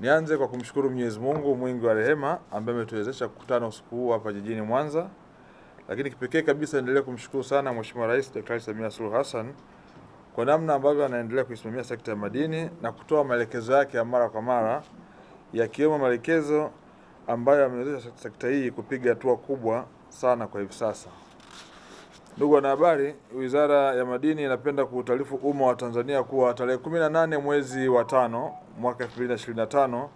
Nianze kwa kumshukuru Mwenyezi Mungu mwingi wa rehema ambaye ametuwezesha kukutana usiku huu hapa jijini Mwanza. Lakini kipekee kabisa endelea kumshukuru sana Mheshimiwa Rais Dr. Samia Suluhu Hassan kwa namna ambavyo anaendelea kuisimamia sekta ya madini na kutoa maelekezo yake ya mara kwa mara, yakiwemo maelekezo ambayo yamewezesha sekta hii kupiga hatua kubwa sana kwa hivi sasa. Ndugu wanahabari, Wizara ya Madini inapenda kuutaarifu umma wa Tanzania kuwa tarehe 18 mwezi wa 5 mwaka 2025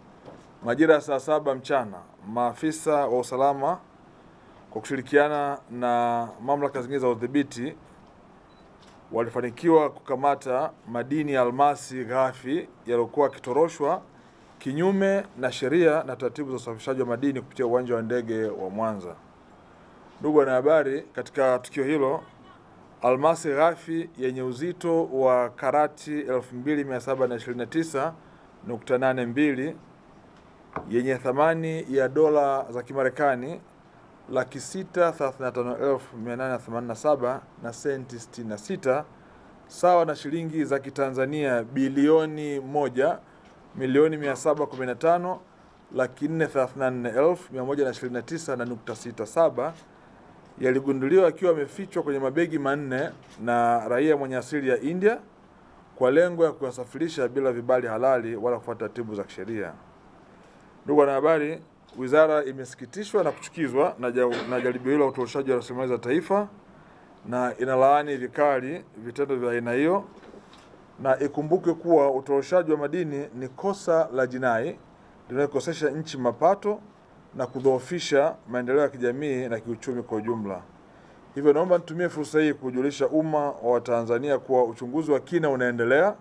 majira ya saa 7 mchana, maafisa wa usalama kwa kushirikiana na mamlaka zingine za udhibiti walifanikiwa kukamata madini ya almasi ghafi yaliyokuwa kitoroshwa kinyume na sheria na taratibu za usafirishaji wa madini kupitia uwanja wa ndege wa Mwanza. Ndugu wanahabari, katika tukio hilo almasi ghafi yenye uzito wa karati 2729.82 yenye thamani ya dola za Kimarekani 635,887 na senti 66 sawa na shilingi za Kitanzania bilioni 1,715,434,129.67 yaligunduliwa akiwa yamefichwa kwenye mabegi manne na raia mwenye asili ya India kwa lengo ya kuyasafirisha bila vibali halali wala kufuata taratibu za kisheria. Ndugu wanahabari, wizara imesikitishwa na kuchukizwa na jaribio hilo la utoroshaji wa rasilimali za taifa na inalaani vikali vitendo vya aina hiyo, na ikumbuke kuwa utoroshaji wa madini ni kosa la jinai linalokosesha nchi mapato na kudhoofisha maendeleo ya kijamii na kiuchumi kwa ujumla. Hivyo naomba nitumie fursa hii kujulisha umma wa Tanzania kuwa uchunguzi wa kina unaendelea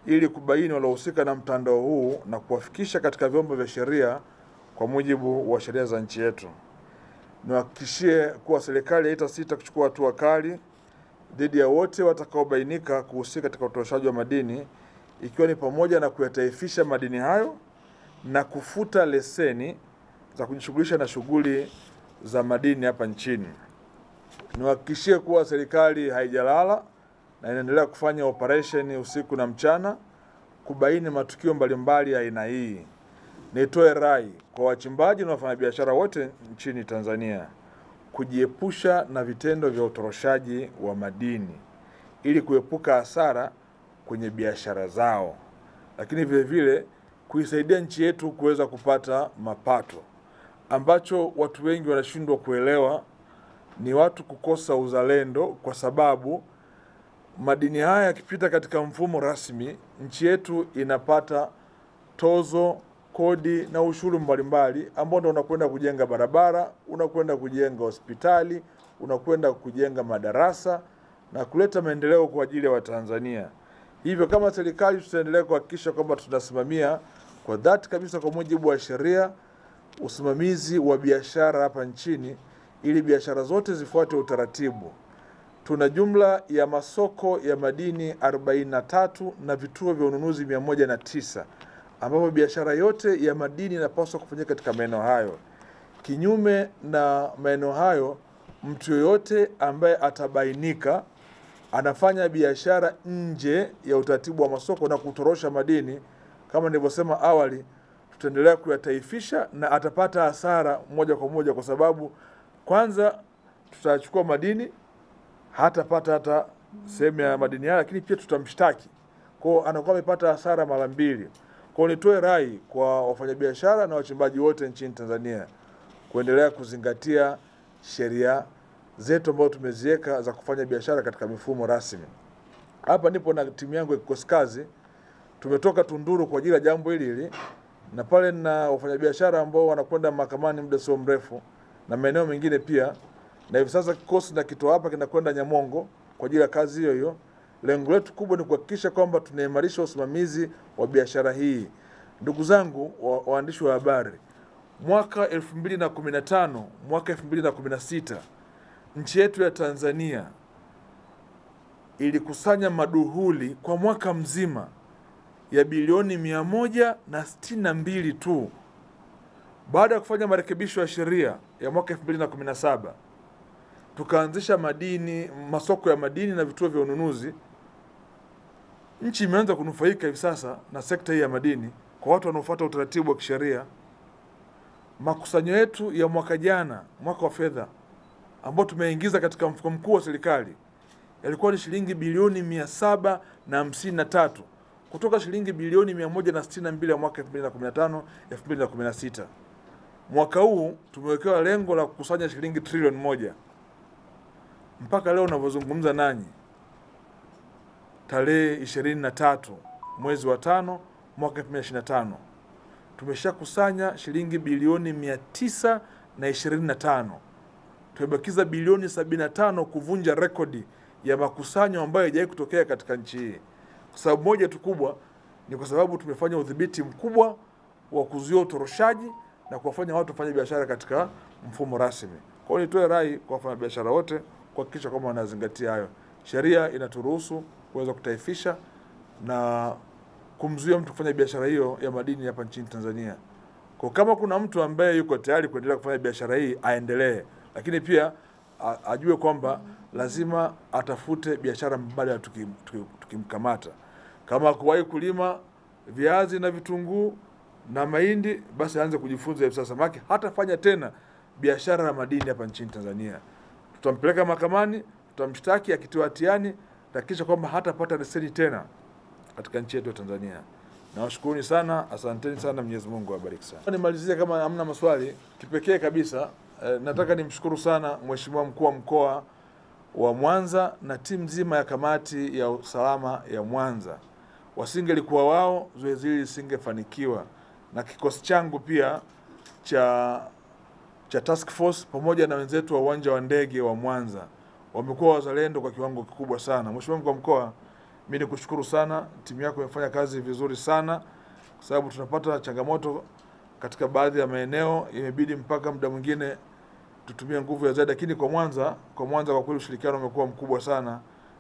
ili kubaini waliohusika na mtandao huu na kuwafikisha katika vyombo vya sheria kwa mujibu wa sheria za nchi yetu. Niwahakikishie kuwa serikali haitasita kuchukua hatua kali dhidi ya wote watakaobainika kuhusika katika utoroshaji wa madini, ikiwa ni pamoja na kuyataifisha madini hayo na kufuta leseni za kujishughulisha na shughuli za madini hapa nchini. Niwahakikishie kuwa serikali haijalala na inaendelea kufanya operation usiku na mchana kubaini matukio mbalimbali ya aina hii. Nitoe rai kwa wachimbaji na wafanyabiashara wote nchini Tanzania kujiepusha na vitendo vya utoroshaji wa madini ili kuepuka hasara kwenye biashara zao, lakini vile vile kuisaidia nchi yetu kuweza kupata mapato. Ambacho watu wengi wanashindwa kuelewa ni watu kukosa uzalendo, kwa sababu madini haya yakipita katika mfumo rasmi, nchi yetu inapata tozo, kodi na ushuru mbalimbali ambao ndio unakwenda kujenga barabara, unakwenda kujenga hospitali, unakwenda kujenga madarasa na kuleta maendeleo kwa ajili ya Watanzania. Hivyo kama serikali tutaendelea kuhakikisha kwamba tunasimamia kwa dhati kabisa kwa mujibu wa sheria usimamizi wa biashara hapa nchini ili biashara zote zifuate utaratibu. Tuna jumla ya masoko ya madini 43 na vituo vya ununuzi 109 ambapo biashara yote ya madini inapaswa kufanyika katika maeneo hayo. Kinyume na maeneo hayo, mtu yoyote ambaye atabainika anafanya biashara nje ya utaratibu wa masoko na kutorosha madini, kama nilivyosema awali, tutaendelea kuyataifisha na atapata hasara moja kwa moja, kwa sababu kwanza tutachukua madini, hatapata hata sehemu ya madini haya, lakini pia tutamshtaki. Kwa hiyo anakuwa amepata hasara mara mbili. Kwa hiyo nitoe rai kwa wafanyabiashara na wachimbaji wote nchini Tanzania kuendelea kuzingatia sheria zetu ambazo tumeziweka za kufanya biashara katika mifumo rasmi. Hapa nipo na timu yangu ya kikosi kazi, tumetoka Tunduru kwa ajili ya jambo hili, na pale na wafanyabiashara ambao wanakwenda mahakamani muda sio mrefu na maeneo mengine pia, na hivi sasa kikosi na kitoa hapa kinakwenda Nyamongo kwa ajili ya kazi hiyo hiyo. Lengo letu kubwa ni kuhakikisha kwamba tunaimarisha usimamizi wa biashara hii. Ndugu zangu waandishi wa habari, mwaka 2015, mwaka 2016 nchi yetu ya Tanzania ilikusanya maduhuli kwa mwaka mzima ya bilioni 162 tu. Baada ya kufanya marekebisho ya sheria ya mwaka 2017, tukaanzisha masoko ya madini na vituo vya ununuzi. Nchi imeanza kunufaika hivi sasa na sekta hii ya madini kwa watu wanaofuata utaratibu wa kisheria, makusanyo yetu ya mwaka jana, mwaka wa fedha ambao tumeingiza katika mfuko mkuu wa serikali yalikuwa ni shilingi bilioni 753 kutoka shilingi bilioni 162 ya mwaka 2015 2016. Mwaka huu tumewekewa lengo la kukusanya shilingi trilioni 1. Mpaka leo ninavyozungumza nanyi, tarehe 23 mwezi wa 5 mwaka 2025, tumeshakusanya shilingi bilioni 925. Tumebakiza bilioni 75 kuvunja rekodi ya makusanyo ambayo haijawahi kutokea katika nchi hii. Kwa sababu moja tu kubwa, ni kwa sababu tumefanya udhibiti mkubwa wa kuzuia utoroshaji na kuwafanya watu wafanye biashara katika mfumo rasmi. Kwa hiyo nitoe rai kwa wafanyabiashara wote kuhakikisha kwamba wanazingatia hayo. Sheria inaturuhusu kuweza kutaifisha na kumzuia mtu kufanya biashara hiyo ya madini hapa nchini Tanzania. Kwa kama kuna mtu ambaye yuko tayari kuendelea kufanya biashara hii, aendelee. Lakini pia ajue kwamba lazima atafute biashara mbadala tukimkamata. Kama kuwahi kulima viazi na vitunguu na mahindi, basi aanze kujifunza hivi sasa, maki hatafanya tena biashara ya madini hapa nchini Tanzania. Tutampeleka mahakamani, tutamshtaki, akitiwa hatiani hakikisha kwamba hatapata leseni tena katika nchi yetu ya Tanzania. Nawashukuruni sana, asanteni sana, Mwenyezi Mungu awabariki sana. Nimalizie kama hamna maswali, kipekee kabisa nataka nimshukuru sana Mheshimiwa Mkuu wa Mkoa wa Mwanza na timu nzima ya kamati ya usalama ya Mwanza. Wasingelikuwa wao, zoezi hili lisingefanikiwa. Na kikosi changu pia cha task force pamoja na wenzetu wa uwanja wa ndege wa Mwanza wamekuwa wazalendo kwa kiwango kikubwa sana. Mheshimiwa Mkuu wa Mkoa, mimi nikushukuru sana, timu yako imefanya kazi vizuri sana, kwa sababu tunapata changamoto katika baadhi ya maeneo, imebidi mpaka muda mwingine tutumie nguvu ya zaidi, lakini kwa Mwanza kwa kweli ushirikiano umekuwa mkubwa sana,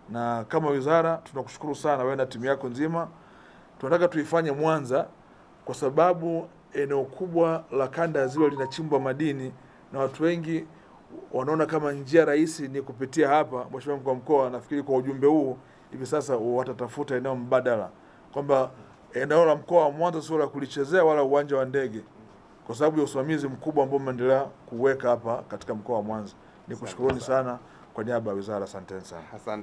na kama wizara tunakushukuru sana wewe na timu yako nzima. Tunataka tuifanye Mwanza kwa sababu eneo kubwa la kanda ya Ziwa linachimbwa madini na watu wengi wanaona kama njia rahisi ni kupitia hapa. Mheshimiwa Mkuu wa Mkoa, nafikiri kwa ujumbe huu hivi sasa watatafuta eneo mbadala, kwamba eneo la mkoa wa Mwanza sio la kulichezea wala uwanja wa ndege, kwa sababu ya usimamizi mkubwa ambao mmeendelea kuweka hapa katika mkoa wa Mwanza. Nikushukuruni sana kwa niaba ya wizara, asanteni sana.